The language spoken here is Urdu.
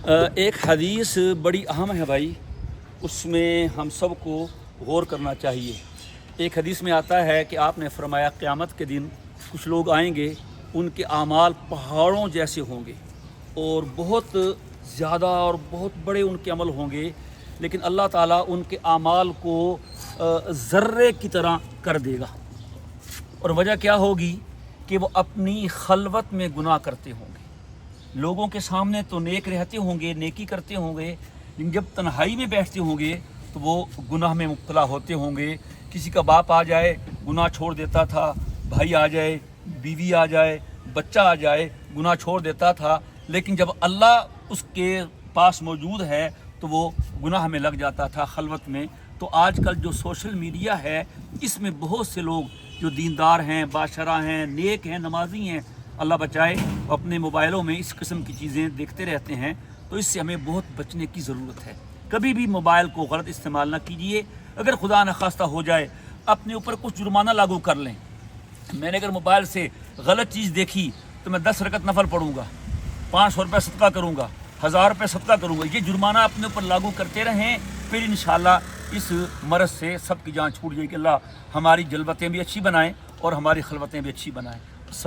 ایک حدیث بڑی اہم ہے بھائی، اس میں ہم سب کو غور کرنا چاہیے۔ ایک حدیث میں آتا ہے کہ آپ نے فرمایا قیامت کے دن کچھ لوگ آئیں گے، ان کے اعمال پہاڑوں جیسے ہوں گے اور بہت زیادہ اور بہت بڑے ان کے عمل ہوں گے، لیکن اللہ تعالیٰ ان کے اعمال کو ذرے کی طرح کر دے گا۔ اور وجہ کیا ہوگی کہ وہ اپنی خلوت میں گناہ کرتے ہوں گے۔ لوگوں کے سامنے تو نیک رہتے ہوں گے، نیکی کرتے ہوں گے، لیکن جب تنہائی میں بیٹھتے ہوں گے تو وہ گناہ میں مبتلا ہوتے ہوں گے۔ کسی کا باپ آ جائے گناہ چھوڑ دیتا تھا، بھائی آ جائے، بیوی آ جائے، بچہ آ جائے گناہ چھوڑ دیتا تھا، لیکن جب اللہ اس کے پاس موجود ہے تو وہ گناہ میں لگ جاتا تھا خلوت میں۔ تو آج کل جو سوشل میڈیا ہے، اس میں بہت سے لوگ جو دیندار ہیں، باشرہ ہیں، نیک ہیں، نمازی ہیں، اللہ بچائے، اپنے موبائلوں میں اس قسم کی چیزیں دیکھتے رہتے ہیں۔ تو اس سے ہمیں بہت بچنے کی ضرورت ہے۔ کبھی بھی موبائل کو غلط استعمال نہ کیجیے۔ اگر خدا نخواستہ ہو جائے اپنے اوپر کچھ جرمانہ لاگو کر لیں۔ میں نے اگر موبائل سے غلط چیز دیکھی تو میں 10 رکعت نفل پڑھوں گا، 500 روپے صدقہ کروں گا، 1000 روپے صدقہ کروں گا۔ یہ جرمانہ اپنے اوپر لاگو کرتے رہیں، پھر انشاءاللہ اس مرض سے سب کی جان چھوٹ جائے گی۔ اللہ ہماری جلوتیں بھی اچھی بنائیں اور ہماری خلوتیں بھی اچھی بنائیں۔